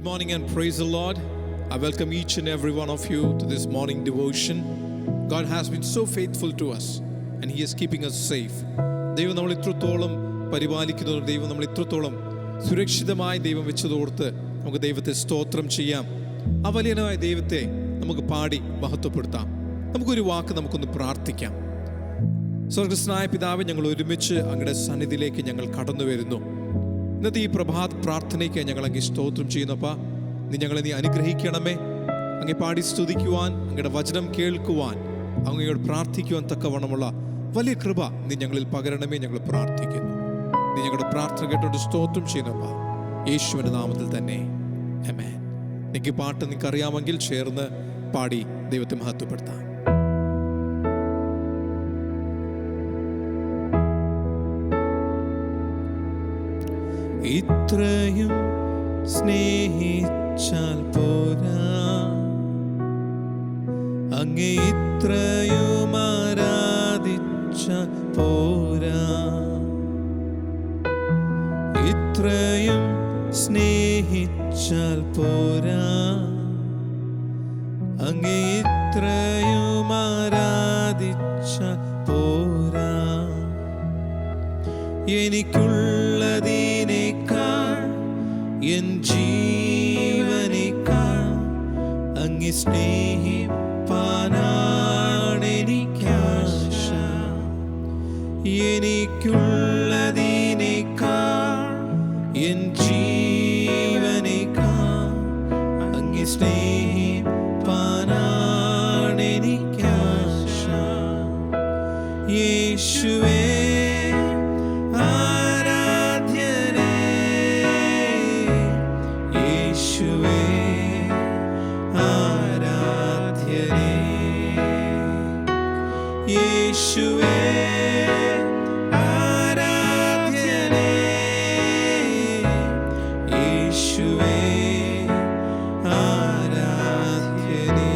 Good morning and praise the Lord. I welcome each and every one of you to this morning devotion. God has been so faithful to us and He is keeping us safe. ദൈവം നമ്മൾ ഇത്രത്തോളം പരിപാലിക്കുന്നു, ദൈവം നമ്മൾ ഇത്രത്തോളം സുരക്ഷിതമായി ദൈവം വെച്ചതോർത്ത് നമുക്ക് ദൈവത്തെ സ്തോത്രം ചെയ്യാം. ആ വലിയനായ ദൈവത്തെ നമുക്ക് പാടി മഹത്വപ്പെടുത്താം. നമുക്കൊരു വാക്ക് നമുക്കൊന്ന് പ്രാർത്ഥിക്കാം. സ്വർഗ്ഗസ്ഥനായ പിതാവേ, ഞങ്ങൾ ഒരുമിച്ച് അങ്ങയുടെ സന്നിധിയിലേക്ക് ഞങ്ങൾ കടന്നു വരുന്നു. ഇന്നത്തെ ഈ പ്രഭാത പ്രാർത്ഥനയ്ക്ക് ഞങ്ങൾ അങ്ങ് സ്തോത്രം ചെയ്യുന്നപ്പാ. ഞങ്ങളെ നീ അനുഗ്രഹിക്കണമേ. അങ്ങേ പാടി സ്തുതിക്കുവാൻ, അങ്ങയുടെ വചനം കേൾക്കുവാൻ, അങ്ങയോട് പ്രാർത്ഥിക്കുവാൻ തക്കവണ്ണമുള്ള വലിയ കൃപ നീ ഞങ്ങളിൽ പകരണമേ. ഞങ്ങൾ പ്രാർത്ഥിക്കുന്നു. നീ ഞങ്ങളുടെ പ്രാർത്ഥന കേട്ടോണ്ട് സ്തോത്രം ചെയ്യുന്നപ്പാ, യേശുവിൻ്റെ നാമത്തിൽ തന്നെ ആമേൻ. എനിക്ക് പാട്ട് നിങ്ങൾക്ക് അറിയാമെങ്കിൽ ചേർന്ന് പാടി ദൈവത്തെ മഹത്വപ്പെടുത്താം. ഇത്രയും സ്നേഹിച്ചാൽ പോരാ, അങ്ങേ ഇത്രയും ആരാധിച്ചാൽ പോരാ, ഇത്രയും സ്നേഹിച്ചാൽ പോരാ, അങ്ങേ ഇത്രയും ആരാധിച്ചാൽ പോരാ. എനിക്കുള്ളതിനേക്കാൾ എൻ ജീവനേക്കാൾ അങ്ങേ സ്നേഹിപ്പാനാണെനിക്കാശ. എനിക്കുള്ളതിനേക്കാൾ എൻ ജീവനേക്കാൾ അങ്ങേ സ്നേഹിപ്പാനാണെനിക്കാശ. യേശുവേ യേശുവേ ആരാധ്യനേ, യേശുവേ ആരാധ്യനേ.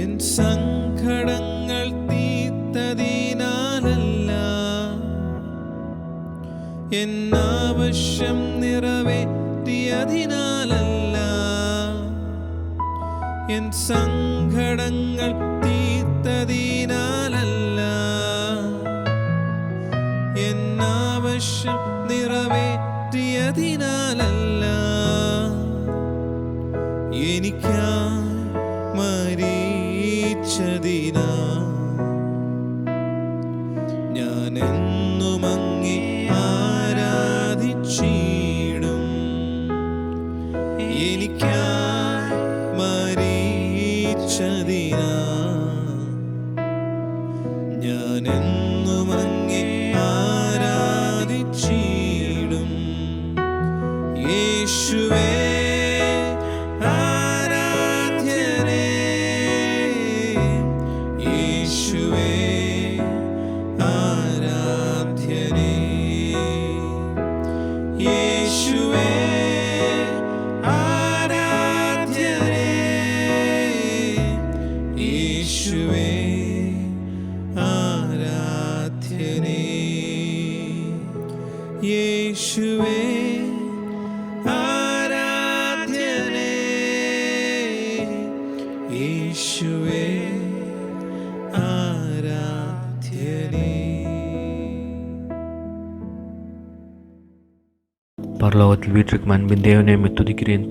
എൻ സങ്കടങ്ങൾ തീർത്തതിനാലല്ല, എൻ ആവശ്യം നിറവേറ്റിയതിനാലല്ല, എൻ സങ്കടങ്ങൾ തീർത്തതിനാലല്ല, എൻ ആവശ്യം നിറവേറ്റിയതിനാലല്ല, എനിക്കായി മരിച്ചതിനാ ഞാൻ എന്നും അങ്ങേ ആരാധിച്ചിടും. എനിക്കായി മരിച്ചതിനാ ഞാൻ എന്നും അങ്ങേ ആരാധിച്ചിടും. യേശുവേ യേശുവേ ആരാധ്യനേ, യേശുവേ ആരാധ്യനേ. பரலோகத்தில் வீட்டிற்கும் அன்பின் தேவனே, துதிக்கிறேன்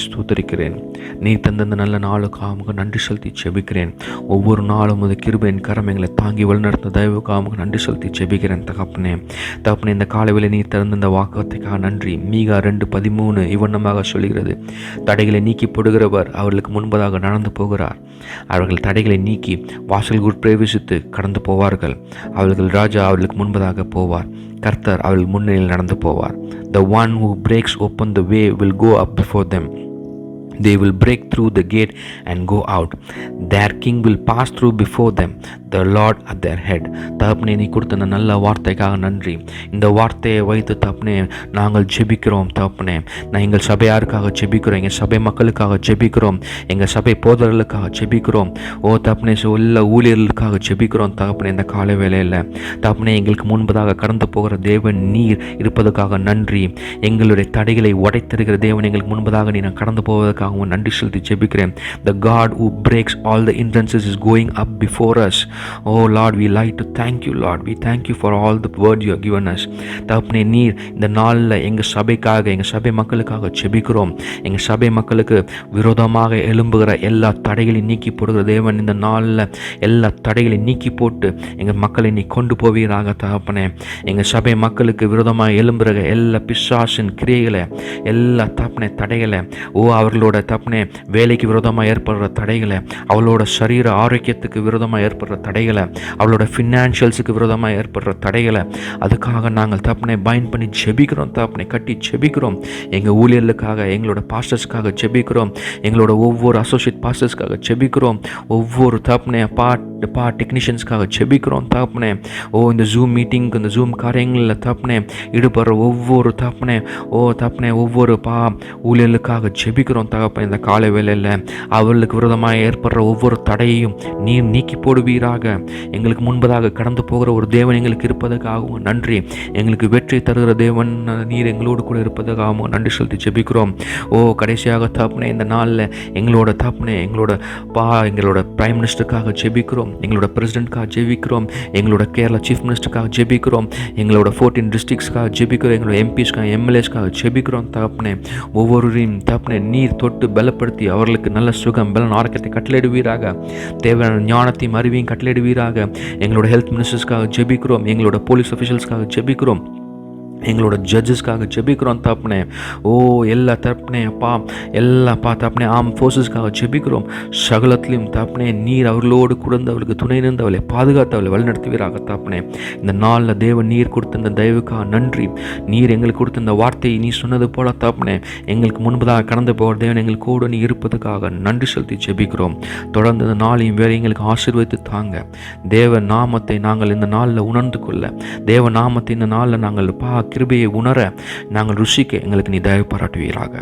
ஸ்தோத்தரிக்கிறேன். நீ தந்த நல்ல நாளுக்காக நன்றி செலுத்தி செபிக்கிறேன். ஒவ்வொரு நாளும் உமது கிருபையின் கரம் எங்களை தாங்கி வழிநடத்த தயவுக்காக நன்றி செலுத்தி செபிக்கிறேன். தகப்பனே இந்த காலையில் நீ திறந்த இந்த வாக்குவத்தைக்காக நன்றி. மீகா 2:13 இவ்வண்ணமாக சொல்கிறது, தடைகளை நீக்கி போடுகிறவர் அவர்களுக்கு முன்பதாக நடந்து போகிறார். அவர்கள் தடைகளை நீக்கி வாசல் உட்பிரவேசித்து கடந்து போவார்கள். அவர்கள் ராஜா அவர்களுக்கு முன்பதாக போவார். கர்த்தர் அவர்கள் முன்னிலையில் நடந்து போவார். The one who breaks open the way will go up before them. They will break through the gate and go out. Their king will pass through before them, the Lord at their head. தகப்பனே, நீ கொடுத்த இந்த நல்ல வார்த்தைக்காக நன்றி. இந்த வார்த்தையை வைத்து தகப்பனே நாங்கள் ஜெபிக்கிறோம். தகப்பனே, நான் எங்கள் சபையாருக்காக ஜெபிக்கிறோம், எங்கள் சபை மக்களுக்காக ஜெபிக்கிறோம், எங்கள் சபை போதர்களுக்காக ஜெபிக்கிறோம். ஓ தகப்பனே, எல்லா ஊழியர்களுக்காக ஜெபிக்கிறோம். தகப்பனே, இந்த காலை வேளையில் தகப்பனே எங்களுக்கு முன்பதாக கடந்து போகிற தேவன் நீர் இருப்பதற்காக நன்றி. எங்களுடைய தடைகளை உடைத்திருக்கிற தேவன் எங்களுக்கு முன்பதாக நீ நான் கடந்து போவதற்காக நன்றி செலுத்தி ஜெபிக்கிறேன். The God who breaks all the hindrances is going up before us. Oh Lord, we like to thank you, Lord. We thank you for all the word you have given us. தகப்பனே, நீர் இந்த நாளில் எங்கள் சபைக்காக, எங்கள் சபை மக்களுக்காக ஜெபிக்கிறோம். எங்கள் சபை மக்களுக்கு விரோதமாக எழும்புகிற எல்லா தடைகளையும் நீக்கி போடுகிற தேவன் இந்த நாளில் எல்லா தடைகளையும் நீக்கி போட்டு எங்கள் மக்களை நீ கொண்டு போவீராக. தகப்பனே, எங்கள் சபை மக்களுக்கு விரோதமாக எழும்புகிற எல்லா பிசாசின் கிரியைகளை, எல்லா தகப்பனே தடைகளை, அவர்களோட தகப்பனே வேலைக்கு விரோதமாக ஏற்படுற தடைகளை, அவளோட சரீர ஆரோக்கியத்துக்கு விரோதமாக ஏற்படுற தடைகளை, அவளோட ஃபினான்ஷியல்ஸுக்கு விரோதமாக ஏற்படுற தடைகளை, அதுக்காக நாங்கள் தகப்பனே பைண்ட் பண்ணி ஜெபிக்கிறோம். தகப்பனே கட்டி ஜெபிக்கிறோம். எங்கள் ஊழியர்களுக்காக, எங்களோட பாஸ்டர்ஸ்க்காக ஜெபிக்கிறோம். எங்களோட ஒவ்வொரு அசோசியேட் பாஸ்டர்ஸ்க்காக ஜெபிக்கிறோம். ஒவ்வொரு தகப்பனே டெக்னீஷியன்ஸ்க்காக ஜெபிக்கிறோம். தகப்பனே, இந்த ஜூம் மீட்டிங்க்கு, இந்த ஜூம் காரியங்களில் தகப்பனே ஈடுபடுற ஒவ்வொரு தகப்பனே தகப்பனே ஒவ்வொரு ஊழியர்களுக்காக ஜெபிக்கிறோம். தகப்பனே, இந்த காலை வேளையில் அவர்களுக்கு விரோதமாக ஏற்படுற ஒவ்வொரு தடையையும் நீர் நீக்கி போடுவீராக. எங்களுக்கு முன்பதாக கடந்து போகிற ஒரு தேவன் எங்களுக்கு இருப்பதற்காகவும் நன்றி. எங்களுக்கு வெற்றி தருகிற தேவன் நீர் எங்களோடு கூட இருப்பதற்காகவும் நன்றி செலுத்தி ஜெபிக்கிறோம். கடைசியாக தகப்பனே, இந்த நாளில் எங்களோட தகப்பனே எங்களோட பிரைம் மினிஸ்டருக்காக ஜெபிக்கிறோம், எங்களோட பிரசிடென்ட்காக ஜெபிக்கிறோம், எங்களோட கேரளா சீஃப் மினிஸ்டருக்காக ஜெபிக்கிறோம், எங்களோட 14 டிஸ்ட்ரிக்ட்ஸ்க்காக ஜெபிக்கிறோம், எங்களோட எம்பிஸ்க்காக எம்எல்ஏஸ்க்காக ஜெபிக்கிறோம். தகப்பனே, ஒவ்வொருவரையும் தகப்பனே நீர் தொட்டு பலப்படுத்தி அவர்களுக்கு நல்ல சுகம், பலன், ஆரோக்கியத்தை கட்டளையிடுவீராக. தேவையான ஞானத்தையும் அறிவையும் கட்டளையிடுவீராக. எங்களோட ஹெல்த் மினிஸ்டர்ஸ்க்காக ஜெபிக்கிறோம், எங்களோட போலீஸ் அஃபிஷியல்ஸ்க்காக ஜெபிக்கிறோம், எங்களோட ஜட்ஜஸ்க்காக ஜெபிக்கிறோம். தகப்பனே, எல்லா தகப்பனே தகப்பனே ஆர்ம் ஃபோர்ஸஸ்க்காக ஜெபிக்கிறோம். சகலத்திலையும் தகப்பனே நீர் அவர்களோடு கூட அவர்களுக்கு துணை இருந்து அவளை பாதுகாத்து அவளை வழிநடத்துவீராக. தகப்பனே, இந்த நாளில் தேவன் நீர் கொடுத்த இந்த தயவுக்காக நன்றி. நீர் எங்களுக்கு கொடுத்த இந்த வார்த்தையை நீ சொன்னது போல தகப்பனே எங்களுக்கு முன்பதாக கடந்து போகிற தேவன் எங்களுக்கு கூட நீ இருப்பதற்காக நன்றி செலுத்தி ஜெபிக்கிறோம். தொடர்ந்து இந்த நாளையும் வேறு எங்களுக்கு ஆசீர்வதித்து தாங்க. தேவ நாமத்தை நாங்கள் இந்த நாளில் உணர்ந்து கொள்ள, தேவ நாமத்தை இந்த நாளில் நாங்கள் கிருபையை உணர, நாங்கள் ருசிக்க எங்களுக்கு நீ தயவு பாராட்டுவீராக.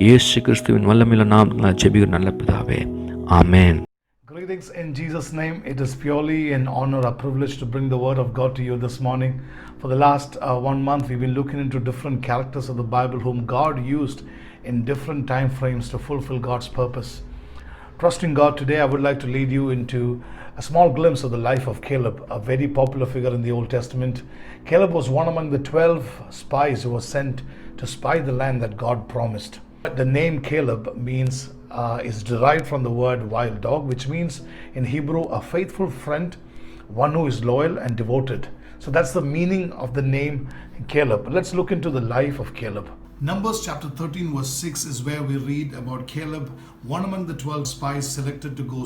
இயேசு கிறிஸ்துவின் வல்லமையுள்ள நாமத்தில் ஜெபிக்கிற நல்ல பிதாவே, ஆமென். Greetings in Jesus' name. It is purely an honor, a privilege to bring the word of God to you this morning. For the last 1 month, we've been looking into different characters of the Bible whom God used in different time frames to fulfill God's purpose. Trusting God, today I would like to lead you into a small glimpse of the life of Caleb, a very popular figure in the Old Testament. Caleb was one among the 12 spies who were sent to spy the land that God promised. The name Caleb is derived from the word wild dog, which means in Hebrew a faithful friend, one who is loyal and devoted. So that's the meaning of the name Caleb. Let's look into the life of Caleb. Numbers chapter 13 verse 6 is where we read about Caleb, one among the 12 spies selected to go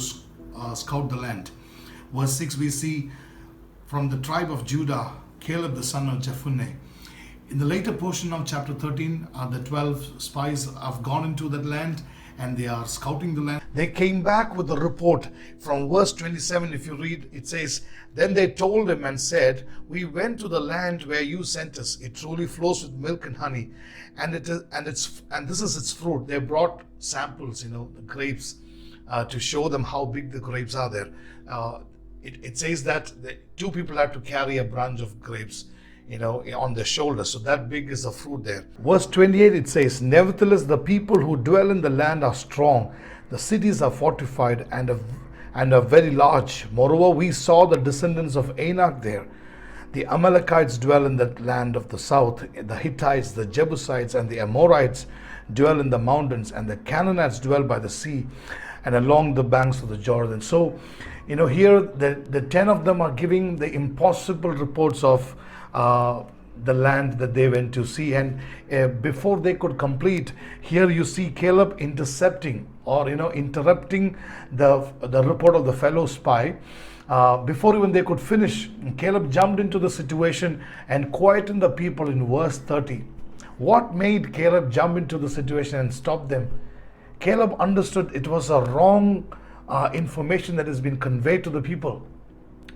scout the land. Verse 6 we see from the tribe of Judah, Caleb the son of Jephunneh. In the later portion of chapter 13, the 12 spies have gone into that land and they are scouting the land. They came back with a report. From verse 27, if you read, it says, "Then they told him and said, we went to the land where you sent us. It truly flows with milk and honey, and this is its fruit." They brought samples, the grapes, to show them how big the grapes are there. It says that the 2 people have to carry a branch of grapes, on their shoulders. So that big is the fruit there. Verse 28, it says, "Nevertheless, the people who dwell in the land are strong. The cities are fortified and are very large. Moreover, we saw the descendants of Anak there. The Amalekites dwell in that land of the south. The Hittites, the Jebusites, and the Amorites dwell in the mountains, and the Canaanites dwell by the sea and along the banks of the Jordan." So, here the 10 of them are giving the impossible reports of the land that they went to see, and before they could complete, here you see Caleb intercepting or interrupting the report of the fellow spy. Before even they could finish, Caleb jumped into the situation and quietened the people in verse 30. What made Caleb jump into the situation and stop them? Caleb understood it was a wrong information that has been conveyed to the people.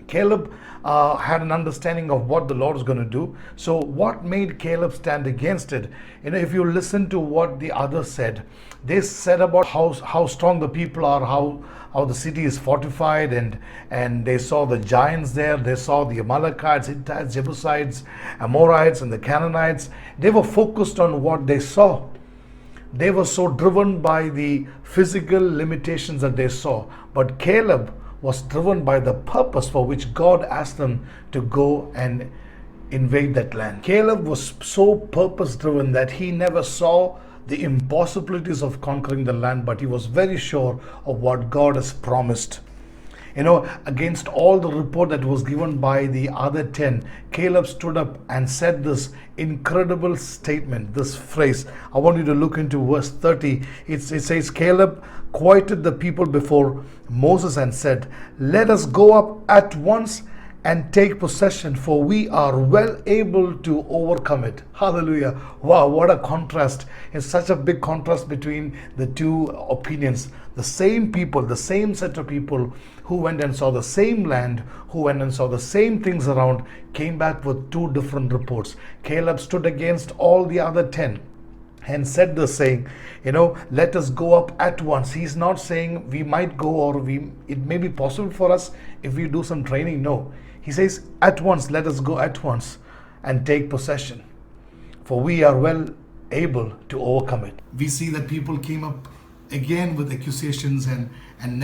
Caleb had an understanding of what the Lord was going to do. So what made Caleb stand against it? If you listen to what the others said, they said about how strong the people are, how the city is fortified, and they saw the giants there, they saw the Amalekites, Hittites, Jebusites, Amorites, and the Canaanites. They were focused on what they saw. They were so driven by the physical limitations that they saw. But Caleb was driven by the purpose for which God asked them to go and invade that land. Caleb was so purpose driven that he never saw the impossibilities of conquering the land, but he was very sure of what God has promised. Against all the report that was given by the other 10, Caleb stood up and said this incredible statement, this phrase. I want you to look into verse 30. It says, Caleb quieted the people before Moses and said, "Let us go up at once and take possession, for we are well able to overcome it." Hallelujah. Wow, what a contrast. It's such a big contrast between the two opinions. The same people, the same set of people who went and saw the same land, who went and saw the same things around, came back with two different reports. Caleb stood against all the other 10 and said this, saying, let us go up at once. He's not saying we might go, or it may be possible for us if we do some training. No, he says at once, let us go at once and take possession, for we are well able to overcome it. We see that people came up again with accusations and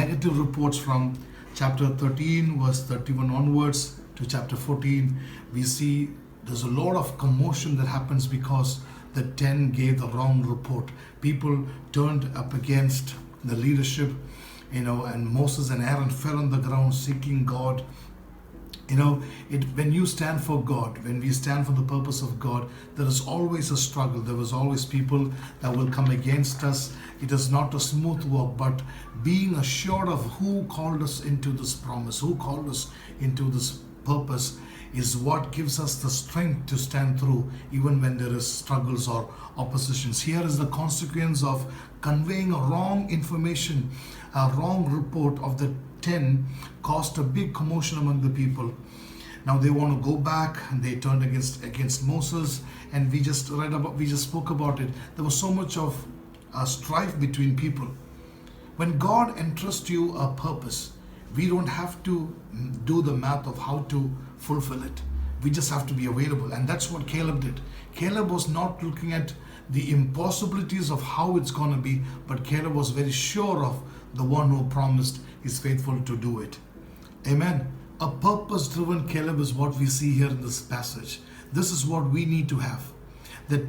negative reports from chapter 13 verse 31 onwards to chapter 14. We see there's a lot of commotion that happens because the 10 gave the wrong report. People turned up against the leadership, and Moses and Aaron fell on the ground seeking God. When you stand for God, when we stand for the purpose of God, there is always a struggle. There was always people that will come against us. It is not a smooth walk, but being assured of who called us into this promise, who called us into this purpose, is what gives us the strength to stand through even when there is struggles or oppositions. Here is the consequence of conveying a wrong information, a wrong report of the 10 caused a big commotion among the people. Now they want to go back, and they turned against Moses, and we just spoke about it. There was so much of strife between people. When God entrusts you a purpose, we don't have to do the math of how to fulfill it. We just have to be available, and that's what Caleb did. Caleb was not looking at the impossibilities of how it's going to be, but Caleb was very sure of the one who promised is faithful to do it. Amen. A purpose-driven Caleb is what we see here in this passage. This is what we need to have. The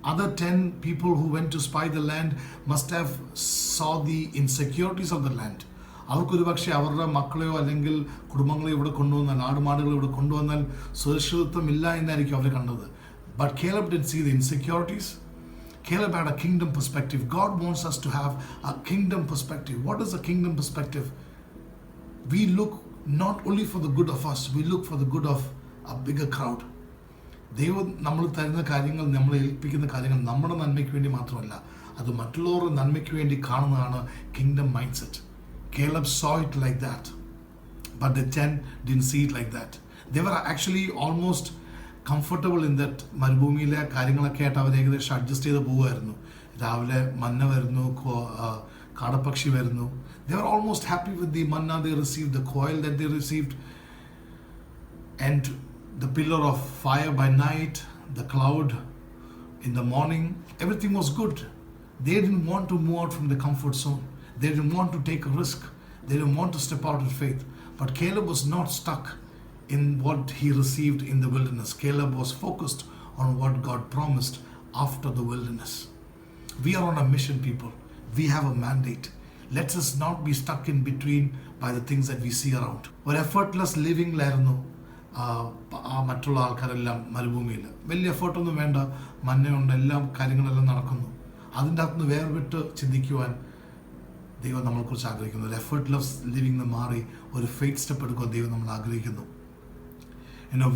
other 10 people who went to spy the land must have saw the insecurities of the land. അവർക്കൊരു പക്ഷേ അവരുടെ മക്കളെയോ അല്ലെങ്കിൽ കുടുംബങ്ങളെയോ ഇവിടെ കൊണ്ടുവന്നാൽ, നാടുമാടുകളെ ഇവിടെ കൊണ്ടുവന്നാൽ സുരക്ഷിതത്വമില്ല എന്നായിരിക്കും അവർ കണ്ടത്. But Caleb didn't see the insecurities. Caleb had a kingdom perspective. God wants us to have a kingdom perspective. What is a kingdom perspective? We look not only for the good of us, we look for the good of a bigger crowd. ദൈവം നമ്മൾ തരുന്ന കാര്യങ്ങൾ, നമ്മളെ ഏൽപ്പിക്കുന്ന കാര്യങ്ങൾ നമ്മുടെ നന്മയ്ക്ക് വേണ്ടി മാത്രമല്ല, അത് മറ്റുള്ളവരുടെ നന്മയ്ക്ക് വേണ്ടി കാണുന്നതാണ് kingdom mind set. Caleb saw it like that, but the 10 didn't see it like that. They were actually almost comfortable in that. മരുഭൂമിയിലെ കാര്യങ്ങളൊക്കെ ആയിട്ട് അവർ ഏകദേശം അഡ്ജസ്റ്റ് ചെയ്ത് പോവുമായിരുന്നു. രാവിലെ മന്ന വരുന്നു, കാടപ്പക്ഷി വരുന്നു. They were almost happy with the manna they received, the quail that they received, and the pillar of fire by night, the cloud in the morning. Everything was good. They didn't want to move out from the comfort zone. They didn't want to take a risk. They didn't want to step out of faith. But Caleb was not stuck in what he received in the wilderness. Caleb was focused on what God promised after the wilderness. We are on a mission, people. We have a mandate. Let us not be stuck in between by the things that we see around. Or effortless living ലായിരുന്നു മറ്റുള്ള ആൾക്കാരെല്ലാം മരുഭൂമിയിൽ. വലിയ എഫേർട്ടൊന്നും വേണ്ട, മഞ്ഞയുണ്ട്, എല്ലാം കാര്യങ്ങളെല്ലാം നടക്കുന്നു. അതിൻ്റെ അകത്തുനിന്ന് വേർവിട്ട് ചിന്തിക്കുവാൻ ദൈവം നമ്മളെക്കുറിച്ച് ആഗ്രഹിക്കുന്നു. ഒരു എഫേർട്ട്ലെസ് ലിവിംഗ് മാറി ഒരു ഫെയ്ത്ത് സ്റ്റെപ്പ് എടുക്കുവാൻ ദൈവം നമ്മൾ ആഗ്രഹിക്കുന്നു.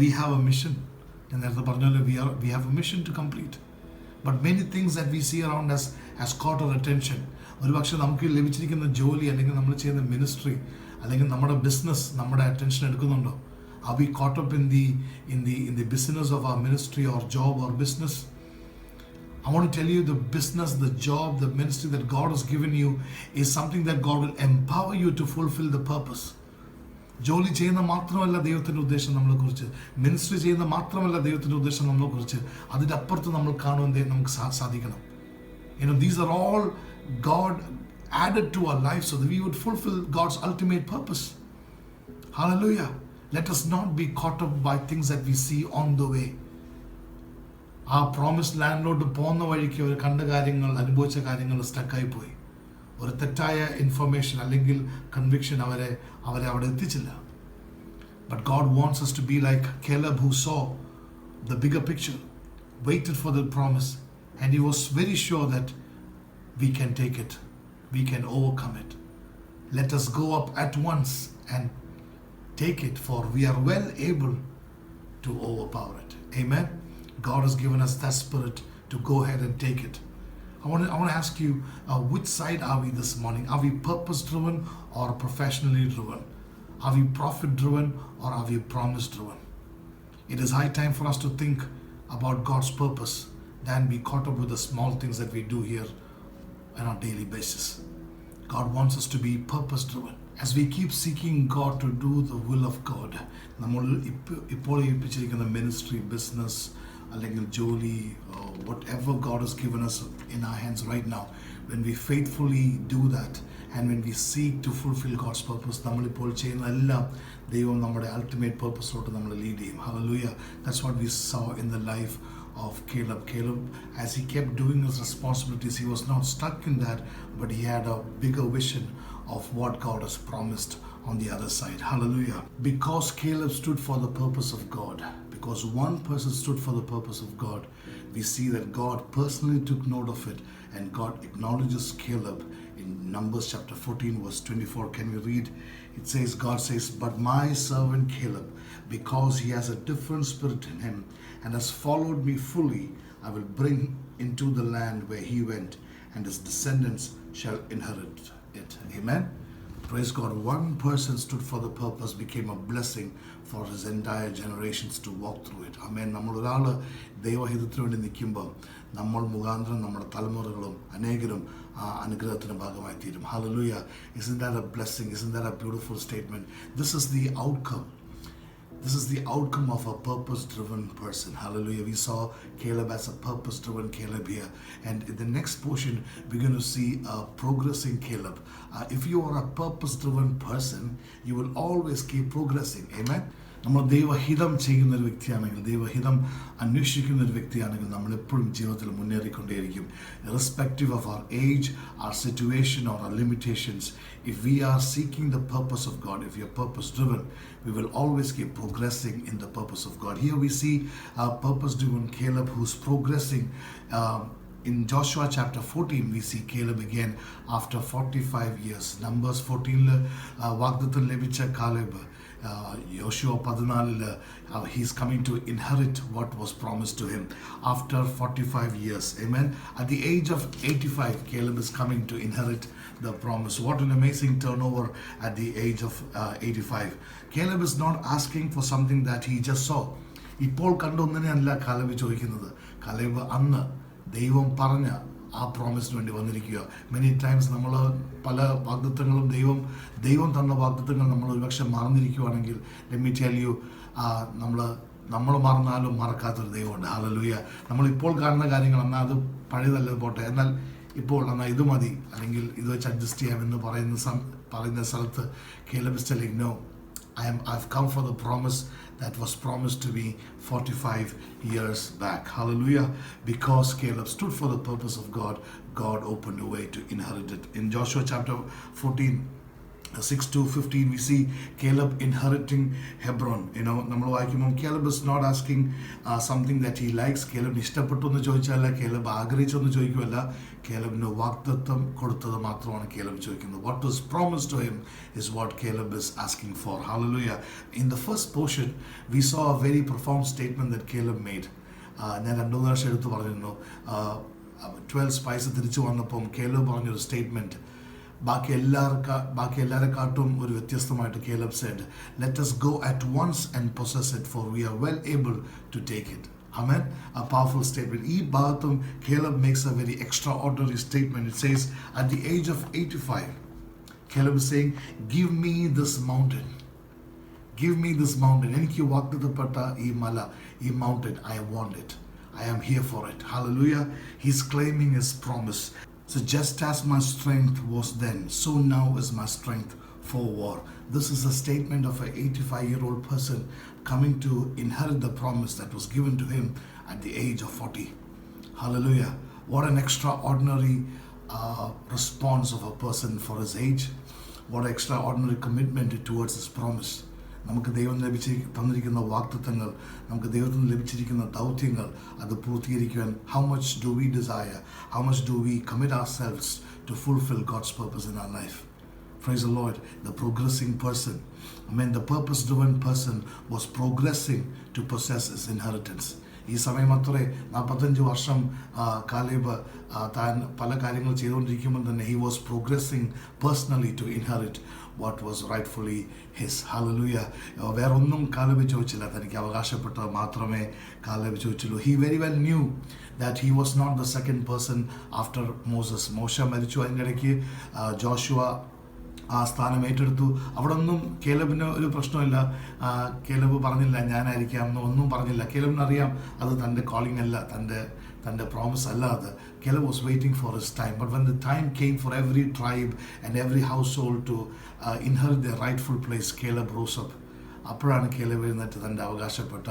We have a mission. ഞാൻ നേരത്തെ പറഞ്ഞല്ലോ, we have a mission to complete. But many things that we see around us has caught our attention. ഒരുപക്ഷെ നമുക്ക് ലഭിച്ചിരിക്കുന്ന ജോലി അല്ലെങ്കിൽ നമ്മൾ ചെയ്യുന്ന മിനിസ്ട്രി അല്ലെങ്കിൽ നമ്മുടെ ബിസിനസ് നമ്മുടെ അറ്റൻഷൻ എടുക്കുന്നുണ്ടോ? Are we caught up in the business of our ministry or job or business? I want to tell you, the business, the job, the ministry that God has given you is something that God will empower you to fulfill the purpose. ജോലി ചെയ്യുന്ന മാത്രമല്ല ദൈവത്തിൻ്റെ ഉദ്ദേശം നമ്മളെക്കുറിച്ച്, ministry ചെയ്യുന്ന മാത്രമല്ല ദൈവത്തിൻ്റെ ഉദ്ദേശം നമ്മളെക്കുറിച്ച്, അതിൻ്റെ അപ്പുറത്ത് നമ്മൾ കാണുവാൻ നമുക്ക് സാധിക്കണം. These are all God added to our life so that we would fulfill God's ultimate purpose. Hallelujah. Let us not be caught up by things that we see on the way. ആ promised ലാൻഡിലോട്ട് പോകുന്ന വഴിക്ക് അവർ കണ്ട കാര്യങ്ങൾ, അനുഭവിച്ച കാര്യങ്ങൾ സ്റ്റക്കായി പോയി. ഒരു തെറ്റായ ഇൻഫർമേഷൻ അല്ലെങ്കിൽ കൺവിക്ഷൻ അവരെ അവിടെ എത്തിച്ചില്ല. But God wants us to be like Caleb, who saw the bigger picture, waited for the promise, and he was very sure that we can take it, we can overcome it. Let us go up at once and take it, for we are well able to overpower it. Amen. God has given us that spirit to go ahead and take it. I want to ask you, which side are we this morning? Are we purpose driven or professionally driven? Are we profit driven or are we promise driven? It is high time for us to think about God's purpose than be caught up with the small things that we do here on a daily basis. God wants us to be purpose driven. As we keep seeking God to do the will of God, നമ്മൾ ഇപ്പോൾ ഏൽപ്പിച്ചിരിക്കുന്ന ministry, business അല്ലെങ്കിൽ ജോലി, whatever God has given us in our hands right now, when we faithfully do that and when we seek to fulfill God's purpose, നമ്മളിപ്പോൾ ചെയ്യുന്ന എല്ലാം ദൈവം നമ്മുടെ അൾട്ടിമേറ്റ് പർപ്പസിലോട്ട് നമ്മൾ ലീഡ് ചെയ്യും. Hallelujah. That's what we saw in the life of Caleb. Caleb, as he kept doing his responsibilities, he was not stuck in that, but he had a bigger vision of what God has promised on the other side. Hallelujah. Because Caleb stood for the purpose of God, because one person stood for the purpose of God, we see that God personally took note of it, and God acknowledges Caleb in Numbers chapter 14 verse 24. Can we read? It says, God says, "But my servant Caleb, because he has a different spirit in him and has followed me fully, I will bring into the land where he went, and his descendants shall inherit it." Amen. Praise God. One person stood for the purpose, became a blessing for his entire generations to walk through it. Amen. നമ്മൾ ഒരാൾ ദൈവഹിതത്തിന് വേണ്ടി നിൽക്കുമ്പോൾ നമ്മൾ മുഖാന്തരം നമ്മുടെ തലമുറകളും അനേകരും ആ അനുഗ്രഹത്തിന് ഭാഗമായി തീരും. Hallelujah. Isn't that a blessing? Isn't that a beautiful statement? This is the outcome. This is the outcome of a purpose-driven person. Hallelujah. We saw Caleb as a purpose-driven Caleb here. And in the next portion, we're going to see a progressing Caleb. If you are a purpose-driven person, you will always keep progressing. Amen. നമ്മൾ ദൈവഹിതം ചെയ്യുന്ന ഒരു വ്യക്തിയാണെങ്കിൽ, ദൈവഹിതം അന്വേഷിക്കുന്ന ഒരു വ്യക്തിയാണെങ്കിൽ നമ്മൾ എപ്പോഴും ജീവിതത്തിൽ മുന്നേറിക്കൊണ്ടേയിരിക്കും. Irrespective of our age, our situation or our limitations, if we are seeking the purpose of God, if we are purpose driven, we will always keep progressing in the purpose of God. Here we see a purpose driven Caleb who's progressing. In Joshua chapter 14, we see Caleb again after 45 years. Numbers 14 വാഗ്ദത്തം ലഭിച്ച Caleb, Joshua 14, he's coming to inherit what was promised to him after 45 years. Amen. At the age of 85, Caleb is coming to inherit the promise. What an amazing turnover at the age of 85. Caleb is not asking for something that he just saw. ഇപ്പോൾ കണ്ടൊന്നിനെയല്ല Caleb ചോദിക്കുന്നത്. Caleb അന്ന് ദൈവം പറഞ്ഞ ആ പ്രോമിസിന് വേണ്ടി വന്നിരിക്കുക. Many times നമ്മൾ പല വാഗ്ദത്തങ്ങളും ദൈവം തന്ന വാഗ്ദത്തങ്ങൾ നമ്മൾ ഒരുപക്ഷെ മറന്നിരിക്കുകയാണെങ്കിൽ, ലെറ്റ് മീ ടെൽ യു, നമ്മൾ മറന്നാലും മറക്കാത്തൊരു ദൈവമുണ്ട്. ഹല്ലേലൂയ. നമ്മളിപ്പോൾ കാണുന്ന കാര്യങ്ങൾ എന്നാൽ അത് പഴയതല്ല പോട്ടെ, എന്നാൽ ഇപ്പോൾ എന്നാൽ ഇത് മതി അല്ലെങ്കിൽ ഇത് വെച്ച് അഡ്ജസ്റ്റ് ചെയ്യാമെന്ന് പറയുന്ന സ്ഥലത്ത് Caleb is telling, no, I've come for the promise that was promised to me 45 years back. Hallelujah. Because Caleb stood for the purpose of God, God opened a way to inherit it. In Joshua chapter 14, 6-15, we see Caleb inheriting Hebron. നമ്മൾ വായിക്കുമ്പോൾ Caleb is not asking something that he likes. Caleb ഇഷ്ടപ്പെട്ടു എന്ന് ചോദിച്ചല്ല, Caleb ആഗ്രഹിച്ചെന്ന് ചോദിക്കുമല്ല, Calebന് വാഗ്ദത്തം കൊടുത്തത് മാത്രമാണ് Caleb ചോദിക്കുന്നത്. What was promised to him is what Caleb is asking for. Hallelujah. In the first portion, we saw a very profound statement that Caleb made. ഞാൻ 2 പ്രാവശ്യം എടുത്ത് പറഞ്ഞിരുന്നു. 12 സ്പൈസ് തിരിച്ചു വന്നപ്പം കേലബ് പറഞ്ഞൊരു സ്റ്റേറ്റ്മെൻറ്റ് ബാക്കി എല്ലാവരെക്കാട്ടും ഒരു വ്യത്യസ്തമായിട്ട് Caleb said, let us go at once and possess it, for we are well able to take it. Amen. A powerful statement. ഈ ഭാഗത്തും Caleb makes a very extraordinary statement. It says, at the age of 85, Caleb is saying, give me this mountain. Give me this mountain. എനിക്ക് വാഗ്ദത്തപ്പെട്ട ഈ മല, ഈ mountain, I want it. I am here for it. Hallelujah. He's claiming his promise. So just as my strength was then, so now is my strength for war. This is a statement of an 85-year-old person coming to inherit the promise that was given to him at the age of 40. Hallelujah. What an extraordinary response of a person for his age. What an extraordinary commitment towards his promise. നമുക്ക് ദൈവം തന്നിരിക്കുന്ന വാഗ്ദത്തങ്ങൾ, നമുക്ക് ദൈവത്തിൽ നിന്ന് ലഭിച്ചിരിക്കുന്ന ദൗത്യങ്ങൾ അത് പൂർത്തീകരിക്കുവാൻ how much do we desire, how much do we commit ourselves to fulfill God's purpose in our life. Praise the Lord. The progressing person, the purpose-driven person was progressing to possess his inheritance. ഈ സമയം അത്രേ 45 വർഷം Caleb താൻ പല കാര്യങ്ങൾ ചെയ്തുകൊണ്ടിരിക്കുമ്പോൾ തന്നെ he was progressing personally to inherit what was rightfully his. Hallelujah. വേറൊന്നും കാലേബ് ചോദിച്ചില്ല, തനിക്ക് അവകാശപ്പെട്ടത് മാത്രമേ Caleb ചോദിച്ചുള്ളൂ. He very well knew that he was not the second person after Moses. മോശ മരിച്ചു, അതിൻ്റെ ഇടയ്ക്ക് ജോഷുവ ആ സ്ഥാനം ഏറ്റെടുത്തു. അവിടെ ഒന്നും കേലബിന് ഒരു പ്രശ്നമില്ല. കേലബ് പറഞ്ഞില്ല ഞാനായിരിക്കാം എന്നൊന്നും പറഞ്ഞില്ല. കേലബിന് അറിയാം അത് തൻ്റെ കോളിംഗ് അല്ല, തൻ്റെ പ്രോമിസ് അല്ല അത്. Caleb was waiting for his time. But when the time came for every tribe and every household to inherit their rightful place, Caleb rose up. അപ്പോഴാണ് കേലബ് എഴുന്നേറ്റ് തൻ്റെ അവകാശപ്പെട്ട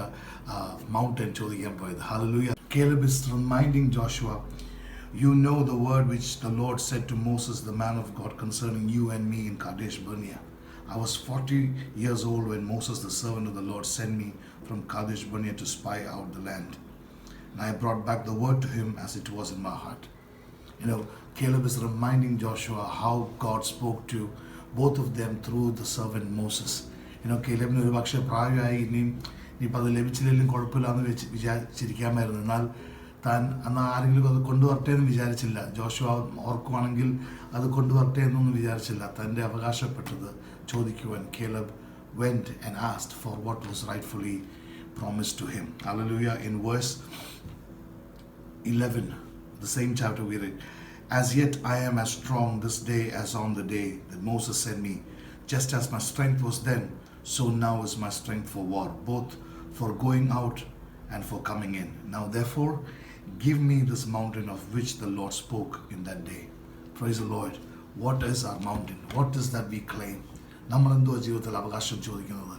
മൗണ്ടൻ ചോദിക്കാൻ പോയത്. Hallelujah. Caleb is reminding Joshua, you know the word which the Lord said to Moses, the man of God, concerning you and me in Kadesh Barnea. I was 40 years old when Moses, the servant of the Lord, sent me from Kadesh Barnea to spy out the land. And I brought back the word to him as it was in my heart. Caleb is reminding Joshua how God spoke to both of them through the servant Moses. Calebന് ഒരു പക്ഷേ പ്രായമായി, ഇനിയിപ്പോൾ അത് ലഭിച്ചില്ലെങ്കിലും കുഴപ്പമില്ലാന്ന് വിചാരിച്ചിരിക്കാമായിരുന്നു. എന്നാൽ താൻ അന്ന് ആരെങ്കിലും അത് കൊണ്ടുവരട്ടെ എന്ന് വിചാരിച്ചില്ല. ജോഷുവ ഓർക്കുവാണെങ്കിൽ അത് കൊണ്ടുവരട്ടെ എന്നൊന്നും വിചാരിച്ചില്ല. തൻ്റെ അവകാശപ്പെട്ടത് ചോദിക്കുവാൻ Caleb went and asked for what was rightfully promised to him. Hallelujah. In verse 11, the same chapter we read, as yet I am as strong this day as on the day that Moses sent me. Just as my strength was then, so now is my strength for war, both for going out and for coming in. Now therefore, give me this mountain of which the Lord spoke in that day. Praise the Lord. What is our mountain? What is that we claim? നമ്മൾ എന്തോ ജീവിതത്തിൽ അവകാശം ചോദിക്കുന്നത്?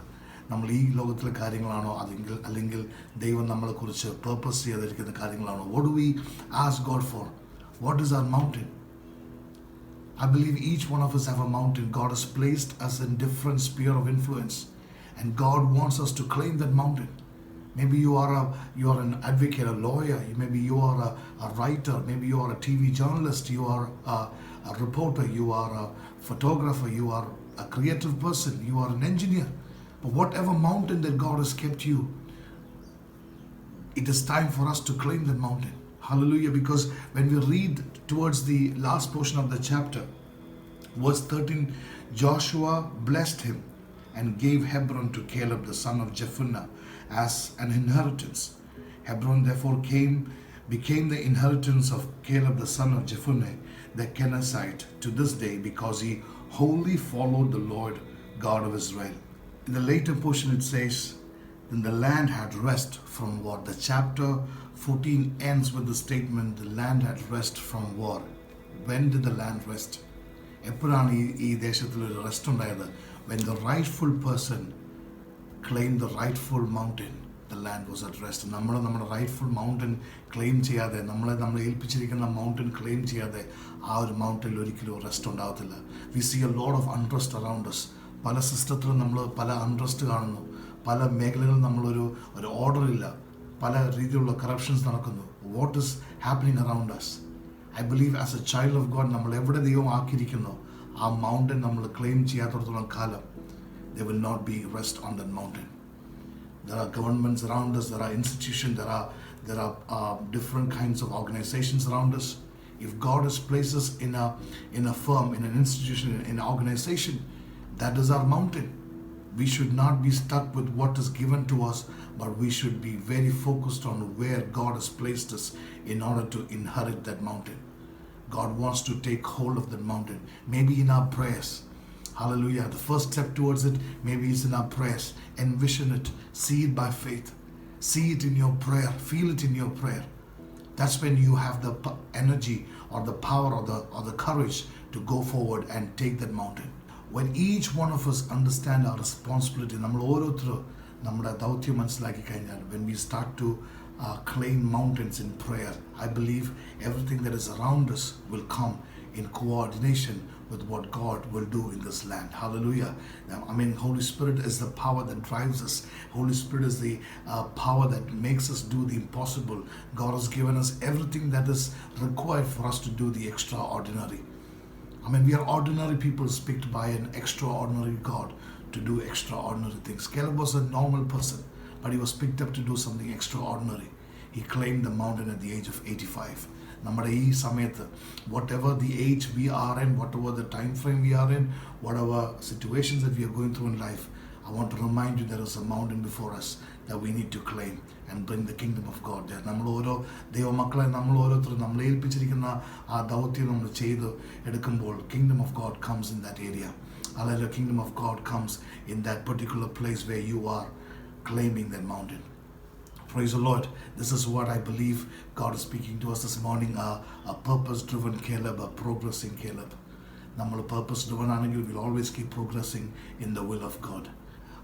നമ്മൾ ഈ ലോകത്തിലെ കാര്യങ്ങളാണോ, അല്ലെങ്കിൽ ദൈവം നമ്മളെക്കുറിച്ച് പേർപ്പസ് ചെയ്തിരിക്കുന്ന കാര്യങ്ങളാണോ? What do we ask God for? What is our mountain? I believe each one of us have a mountain. God has placed us in different sphere of influence, and God wants us to claim that mountain. Maybe you are an advocate, a lawyer. Maybe you are a writer. Maybe you are a TV journalist. You are a reporter. You are a photographer. You are a creative person. You are an engineer. But whatever mountain that God has kept you, it is time for us to claim that mountain. Hallelujah. Because when we read towards the last portion of the chapter, verse 13, Joshua blessed him and gave Hebron to Caleb the son of Jephunneh as an inheritance. Hebron therefore became the inheritance of Caleb the son of Jephunneh the Kenizzite to this day, because he wholly followed the Lord God of Israel. In the later portion it says, then the land had rest from war. The chapter 14 ends with the statement, the land had rest from war. When did the land rest? എപ്പോഴാണ് ഈ ദേശത്തിൽ ഒരു rest ഉണ്ടായത്? When the rightful person claimed the rightful mountain, the land was at rest. നമ്മുടെ rightful mountain claim ചെയ്യാതെ, നമ്മളെ ഏൽപ്പിച്ചിരിക്കുന്ന mountain claim ചെയ്യാതെ ആ ഒരു മൗണ്ടനിൽ ഒരിക്കലും റെസ്റ്റ് ഉണ്ടാകത്തില്ല. We see a lot of untrust around us. പല സിസ്റ്റത്തിലും നമ്മൾ പല അൺട്രസ്റ്റ് കാണുന്നു. പല മേഖലകളിൽ നമ്മളൊരു ഓർഡർ ഇല്ല. പല രീതിയിലുള്ള കറപ്ഷൻസ് നടക്കുന്നു. What is happening around us? I believe as a child of God, നമ്മൾ എവിടെ ദൈവം ആക്കിയിരിക്കുന്നോ ആ മൗണ്ടൻ നമ്മൾ ക്ലെയിം ചെയ്യാത്തടത്തോളം കാലം there will not be rest on that mountain. There are governments around us, there are institutions, There are different kinds of organizations around us. If God has placed us in a firm, in an institution, in an organization, that is our mountain. We should not be stuck with what is given to us, but we should be very focused on where God has placed us in order to inherit that mountain. God wants to take hold of that mountain, maybe in our prayers. Hallelujah. The first step towards it maybe is in our prayers. Envision it, see it by faith, see it in your prayer, feel it in your prayer. That's when you have the energy or the power or the courage to go forward and take that mountain. When each one of us understand our responsibility, when we start to claim mountains in prayer, I believe everything that is around us will come in coordination with what God will do in this land. Hallelujah. Holy Spirit is the power that drives us. Holy Spirit is the power that makes us do the impossible. God has given us everything that is required for us to do the extraordinary. We are ordinary people picked by an extraordinary God to do extraordinary things. Caleb was a normal person, but he was picked up to do something extraordinary. He claimed the mountain at the age of 85. Whatever the age we are in, whatever the time frame we are in, whatever situations that we are going through in life, I want to remind you there is a mountain before us that we need to claim and bring the kingdom of God there. Kingdom of God comes in that area. Hallelujah. Kingdom of God comes in that particular place where you are claiming that mountain. Praise the Lord. This is what I believe God is speaking to us this morning. A purpose-driven Caleb, a progressing Caleb. Purpose-driven, we'll always keep progressing in the will of God.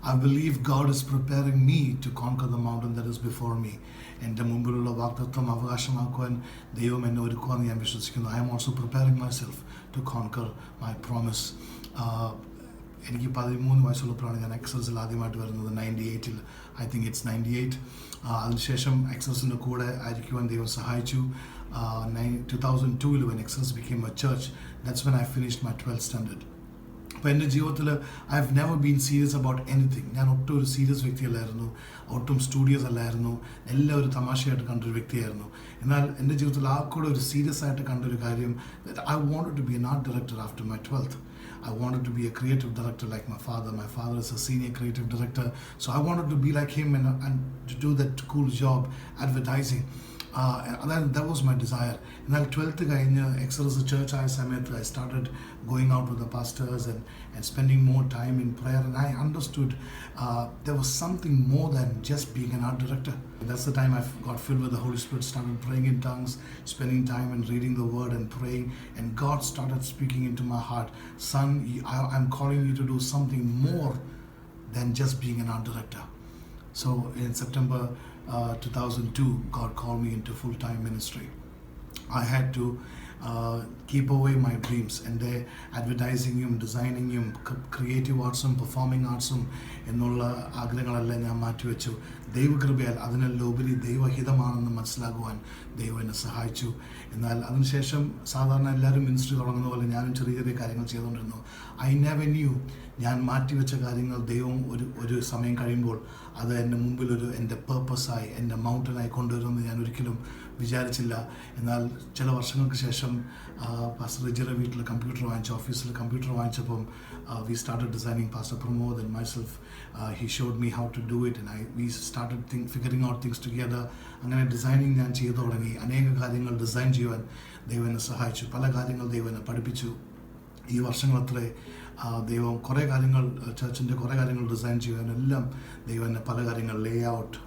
I believe God is preparing me to conquer the mountain that is before me. I am also preparing myself to conquer my promise. എനിക്ക് 13 വയസ്സുള്ളപ്പോഴാണ് ഞാൻ എക്സൽസിൽ ആദ്യമായിട്ട് വരുന്നത്. 98 I think it's 98. അതിനുശേഷം എക്സൽസിൻ്റെ കൂടെ ആയിരിക്കുവാൻ ദൈവം സഹായിച്ചു. 2002 when Excels became a church, that's when I finished my 12th standard. അപ്പോൾ എൻ്റെ ജീവിതത്തിൽ I have never been serious about anything. ഞാൻ ഒട്ടും ഒരു സീരിയസ് വ്യക്തിയല്ലായിരുന്നു, ഒട്ടും സ്റ്റുഡിയസ് അല്ലായിരുന്നു, എല്ലാം ഒരു തമാശയായിട്ട് കണ്ടൊരു വ്യക്തിയായിരുന്നു. എന്നാൽ എൻ്റെ ജീവിതത്തിൽ ആ കൂടെ ഒരു സീരിയസ് ആയിട്ട് കണ്ടൊരു കാര്യം, I wanted to be an art director after my 12th. I wanted to be a creative director like my father. My father is a senior creative director, so I wanted to be like him and to do that cool job, advertising. That was my desire. In that 12th Exodus church I started going out with the pastors and spending more time in prayer, and I understood there was something more than just being an art director. That's the time I got filled with the Holy Spirit, started praying in tongues, spending time and reading the word and praying, and God started speaking into my heart, son, I'm calling you to do something more than just being an art director. So in September 2002, God called me into full-time ministry. I had to keep away my dreams, and they advertising, designing, creative arts, performing arts, എന്നുള്ള ആഗ്രഹങ്ങളെല്ലാം ഞാൻ മാറ്റിവെച്ചു. ദൈവകൃപയാൽ അതിനെല്ലുപരി ദൈവഹിതമാണെന്ന് മനസ്സിലാക്കുവാൻ ദൈവം എന്നെ സഹായിച്ചു. എന്നാൽ അതിനുശേഷം സാധാരണ എല്ലാവരും മിനിസ്ട്രി തുടങ്ങുന്ന പോലെ ഞാനും ചെറിയ ചെറിയ കാര്യങ്ങൾ ചെയ്തുകൊണ്ടിരുന്നു. ഐ നെവർ ന്യൂ ഞാൻ മാറ്റിവെച്ച കാര്യങ്ങൾ ദൈവം ഒരു സമയം കഴിയുമ്പോൾ അത് എൻ്റെ മുമ്പിൽ എൻ്റെ പേർപ്പസായി, എൻ്റെ മൗണ്ടനായി കൊണ്ടുവരുമെന്ന് ഞാൻ ഒരിക്കലും വിചാരിച്ചില്ല. എന്നാൽ ചില വർഷങ്ങൾക്ക് ശേഷം പാസ്റ്റർ റിജിയുടെ വീട്ടിൽ കമ്പ്യൂട്ടർ വാങ്ങിച്ചു, ഓഫീസിൽ computer വാങ്ങിച്ചപ്പം we started designing. Pastor Pramod and myself, he showed me how to do it, and we started figuring out things together. അങ്ങനെ ഡിസൈനിങ് ഞാൻ ചെയ്തു തുടങ്ങി. അനേക കാര്യങ്ങൾ ഡിസൈൻ ചെയ്യുവാൻ ദൈവം എന്നെ സഹായിച്ചു. പല കാര്യങ്ങൾ ദൈവം എന്നെ പഠിപ്പിച്ചു. ഈ വർഷങ്ങളത്രേ ദൈവം കുറേ കാര്യങ്ങൾ, ചർച്ചിൻ്റെ കുറേ കാര്യങ്ങൾ ഡിസൈൻ ചെയ്യാനെല്ലാം ദൈവം എന്നെ പല കാര്യങ്ങൾ, ലേ ഔട്ട്,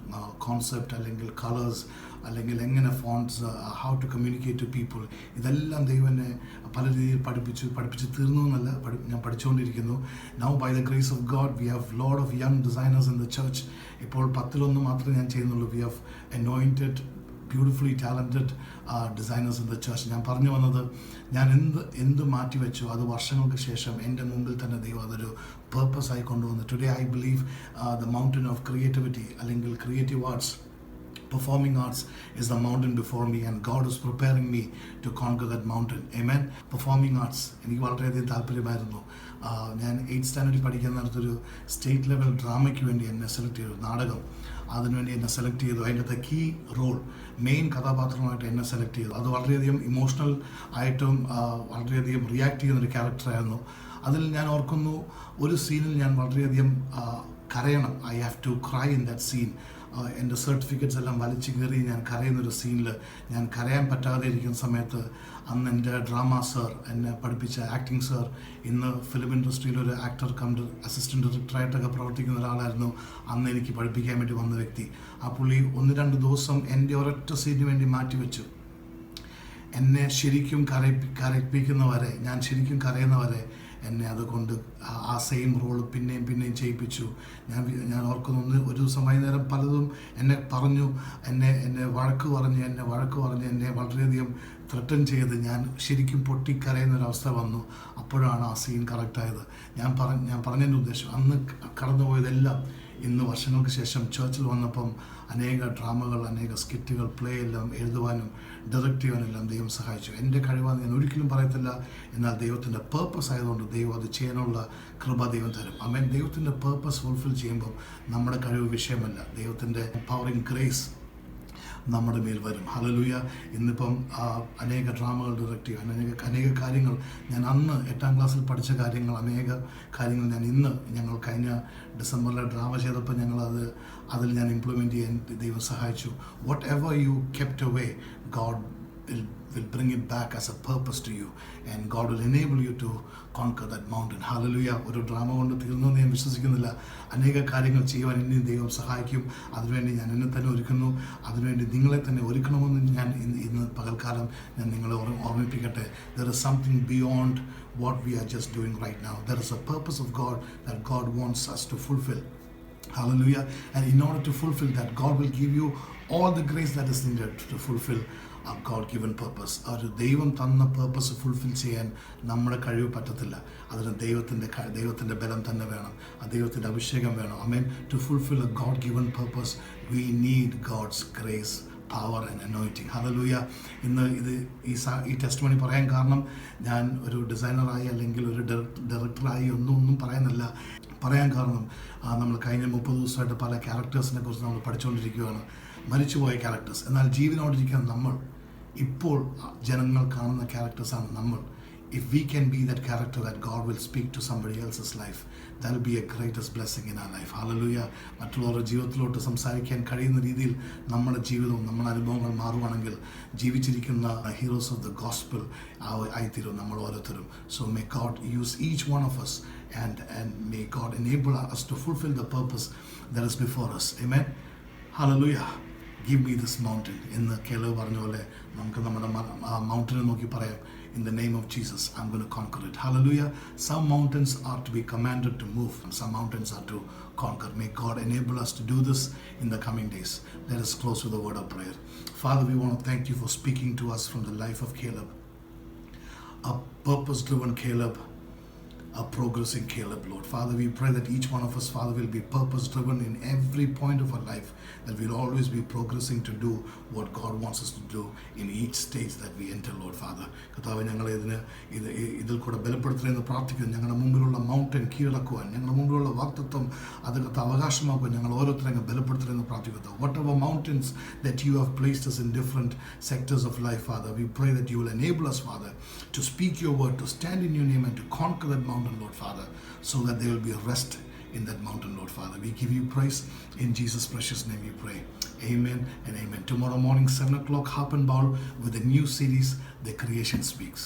കോൺസെപ്റ്റ്, അല്ലെങ്കിൽ കളേഴ്സ്, അല്ലെങ്കിൽ എങ്ങനെ fonts, how to communicate to people, ഇതെല്ലാം ദൈവം എന്നെ പല രീതിയിൽ പഠിപ്പിച്ച് തീർന്നു എന്നല്ല, ഞാൻ പഠിച്ചുകൊണ്ടിരിക്കുന്നു. Now by the grace of God we have load of young designers in the church. ഇപ്പോൾ 10 മാത്രമേ ഞാൻ ചെയ്യുന്നുള്ളൂ. We have anointed beautifully talented designers in the church. ഞാൻ പറഞ്ഞു വന്നത്, ഞാൻ എന്ത് മാറ്റിവെച്ചു അത് വർഷങ്ങൾക്ക് ശേഷം എൻ്റെ മുമ്പിൽ തന്നെ ദൈവം അതൊരു പേർപ്പസായി കൊണ്ടുവന്നു. Today I believe the mountain of creativity അല്ലെങ്കിൽ creative arts Performing arts is the mountain before me, and God is preparing me to conquer that mountain. Amen. Performing arts എനിക്ക് വളരെയധികം താല്പര്യമായിരുന്നു. ഞാൻ 8th സ്റ്റാൻഡേർഡിൽ പഠിക്കുന്ന നേരത്തൊരു സ്റ്റേറ്റ് ലെവൽ ഡ്രാമയ്ക്ക് വേണ്ടി എന്നെ select ചെയ്തു, നാടകം. അതിനുവേണ്ടി എന്നെ സെലക്ട് ചെയ്തു. അതിൻ്റെ കീ റോൾ, മെയിൻ കഥാപാത്രമായിട്ട് എന്നെ സെലക്ട് ചെയ്തു. അത് വളരെയധികം ഇമോഷണൽ ആയിട്ടും വളരെയധികം റിയാക്ട് ചെയ്യുന്നൊരു ക്യാരക്ടറായിരുന്നു. അതിൽ ഞാൻ ഓർക്കുന്നു, ഒരു സീനിൽ ഞാൻ വളരെയധികം കരയണം. I have to cry in that scene. എൻ്റെ സർട്ടിഫിക്കറ്റ്സ് എല്ലാം വലിച്ചു കയറി ഞാൻ കരയുന്നൊരു സീനിൽ ഞാൻ കരയാൻ പറ്റാതെ ഇരിക്കുന്ന സമയത്ത് അന്ന് എൻ്റെ ഡ്രാമ സർ, എന്നെ പഠിപ്പിച്ച ആക്ടിങ് സർ, ഇന്ന് ഫിലിം ഇൻഡസ്ട്രിയിൽ ഒരു ആക്ടർ കം അസിസ്റ്റൻറ്റ് ഡയറക്ടറായിട്ടൊക്കെ പ്രവർത്തിക്കുന്ന ഒരാളായിരുന്നു അന്ന് എനിക്ക് പഠിപ്പിക്കാൻ വേണ്ടി വന്ന വ്യക്തി. ആ പുള്ളി 1-2 ദിവസം എൻ്റെ ഒരൊറ്റ സീനിന് വേണ്ടി മാറ്റിവെച്ചു. എന്നെ ശരിക്കും കരയിപ്പിക്കുന്നവരെ, ഞാൻ ശരിക്കും കരയുന്നവരെ എന്നെ അതുകൊണ്ട് ആ സെയിം റോൾ പിന്നെയും ചെയ്യിപ്പിച്ചു. ഞാൻ ഓർക്കുന്നു, ഒരു ദിവസം വൈകുന്നേരം പലതും എന്നെ പറഞ്ഞു, എന്നെ വഴക്ക് പറഞ്ഞ് എന്നെ വളരെയധികം ത്രട്ടൻ ചെയ്ത് ഞാൻ ശരിക്കും പൊട്ടിക്കരയുന്നൊരവസ്ഥ വന്നു. അപ്പോഴാണ് ആ സീൻ കറക്റ്റായത്. ഞാൻ പറഞ്ഞതിൻ്റെ ഉദ്ദേശം, അന്ന് കടന്നുപോയതെല്ലാം ഇന്ന് വർഷങ്ങൾക്ക് ശേഷം ചേർച്ചിൽ വന്നപ്പം അനേക ഡ്രാമകൾ, അനേക സ്കിറ്റുകൾ, പ്ലേ എല്ലാം എഴുതുവാനും ഡയറക്റ്റ് ചെയ്യാനെല്ലാം ദൈവം സഹായിച്ചു. എൻ്റെ കഴിവാന്ന് ഞാൻ ഒരിക്കലും പറയത്തില്ല. എന്നാൽ ദൈവത്തിൻ്റെ പേർപ്പസ് ആയതുകൊണ്ട് ദൈവം അത് ചെയ്യാനുള്ള കൃപ ദൈവം തരും. ആമേൻ. ദൈവത്തിൻ്റെ പേർപ്പസ് ഫുൾഫിൽ ചെയ്യുമ്പോൾ നമ്മുടെ കഴിവ് വിഷയമല്ല. ദൈവത്തിൻ്റെ പവറിങ് ഗ്രേസ് നമ്മുടെ മേൽ വരും. ഹല്ലേലൂയ. ഇന്നിപ്പം അനേക ഡ്രാമകൾ ഡയറക്റ്റ് ചെയ്യാൻ, അനേക കാര്യങ്ങൾ ഞാൻ അന്ന് 8ാം ക്ലാസ്സിൽ പഠിച്ച കാര്യങ്ങൾ, അനേക കാര്യങ്ങൾ ഞാൻ ഞങ്ങൾ കഴിഞ്ഞ ഡിസംബറിലെ ഡ്രാമ ചെയ്തപ്പോൾ അതിൽ ഞാൻ ഇംപ്ലിമെൻറ്റ് ചെയ്യാൻ ദൈവം സഹായിച്ചു. What ever you kept away, God will bring it back as a purpose to you, and God will enable you to conquer that mountain. Hallelujah. ഒരു ഡ്രാമ കൊണ്ട് തീർന്നെന്ന് ഞാൻ വിശ്വസിക്കുന്നില്ല. അനേക കാര്യങ്ങൾ ചെയ്യുവാൻ ഇനിയും ദൈവം സഹായിക്കും. അതിനുവേണ്ടി ഞാൻ എന്നെ തന്നെ ഒരുക്കുന്നു. അതിനുവേണ്ടി നിങ്ങളെ തന്നെ ഒരുക്കണമെന്ന് ഞാൻ ഇന്ന് പകൽക്കാലം ഞാൻ നിങ്ങളെ ഓർമ്മിപ്പിക്കട്ടെ. There is something beyond what we are just doing right now. There is a purpose of God that God wants us to fulfill. Hallelujah. And in order to fulfill that, God will give you all the grace that is needed to fulfill a God-given purpose. ഒരു ദൈവം തന്ന purpose fulfil ചെയ്യാൻ നമ്മുടെ കഴിവ് പറ്റത്തില്ല. അതിന് ദൈവത്തിൻ്റെ ബലം തന്നെ വേണം. ദൈവത്തിൻ്റെ അഭിഷേകം വേണം. ആമേൻ. To fulfil a God-given purpose, we need God's grace, power and anointing. ഹല്ലേലൂയ. ഇന്ന് ഈ ടെസ്റ്റിമണി പറയാൻ കാരണം ഞാൻ ഒരു ഡിസൈനറായി അല്ലെങ്കിൽ ഒരു ഡയറക്ടറായി ഒന്നും പറയാൻ കാരണം നമ്മൾ കഴിഞ്ഞ 30 ദിവസമായിട്ട് പല ക്യാരക്ടേഴ്സിനെ കുറിച്ച് നമ്മൾ പഠിച്ചുകൊണ്ടിരിക്കുകയാണ്. മരിച്ചുപോയ ക്യാരക്ടേഴ്സ്. എന്നാൽ ജീവനോടിരിക്കുന്ന നമ്മൾ, ഇപ്പോൾ ജനങ്ങൾ കാണുന്ന ക്യാരക്ടേഴ്സാണ് നമ്മൾ. If we can be that character that God will speak to somebody else's life, that will be a greatest blessing in our life. Hallelujah. മറ്റുള്ളവരുടെ ജീവിതത്തിലോട്ട് സംസാരിക്കാൻ കഴിയുന്ന രീതിയിൽ നമ്മുടെ ജീവിതവും നമ്മുടെ അനുഭവങ്ങൾ മാറുവാണെങ്കിൽ ജീവിച്ചിരിക്കുന്ന ഹീറോസ് ഓഫ് ദ ഗോസ്പൽ ആയിത്തീരും നമ്മൾ ഓരോരുത്തരും. So may God use each one of us and may God enable us to fulfill the purpose that is before us. Amen. Hallelujah. Give me this mountain. എന്ന് കേലവ് പറഞ്ഞ പോലെ നമുക്ക് നമ്മുടെ മൗണ്ടനെ നോക്കി പറയാം, in the name of Jesus, I'm going to conquer it. Hallelujah. Some mountains are to be commanded to move, and some mountains are to conquer. May God enable us to do this in the coming days. Let us close with a word of prayer. Father, we want to thank you for speaking to us from the life of Caleb, a purpose-driven Caleb, a progressing Caleb, Lord. Father, we pray that each one of us, Father, will be purpose-driven in every point of our life, that we'll always be progressing to do what God wants us to do in each stage that we enter, Lord. Father, കർത്താവേ, ഞങ്ങളെ ഇതിൽ കൂടെ ബലപ്പെടുത്തണമെന്ന് പ്രാർത്ഥിക്കുന്നു. ഞങ്ങളുടെ മുമ്പിലുള്ള mountain കീഴടക്കുവാൻ, ഞങ്ങളുടെ മുമ്പിലുള്ള വാഗ്ദത്തം അത് അവകാശമാക്കുവാൻ ഞങ്ങൾ ഓരോരുത്തരെയും ബലപ്പെടുത്തണമെന്ന് പ്രാർത്ഥിക്കുന്നു. Whatever mountains that you have placed us in different sectors of life, Father, we pray that you will enable us, Father, to speak your word, to stand in your name and to conquer that mountain, Lord Father, so that there will be a rest in that mountain, Lord Father. We give you praise. In Jesus' precious name we pray. Amen and amen. Tomorrow morning 7 o'clock, Harp and Bowl with a new series, The Creation Speaks.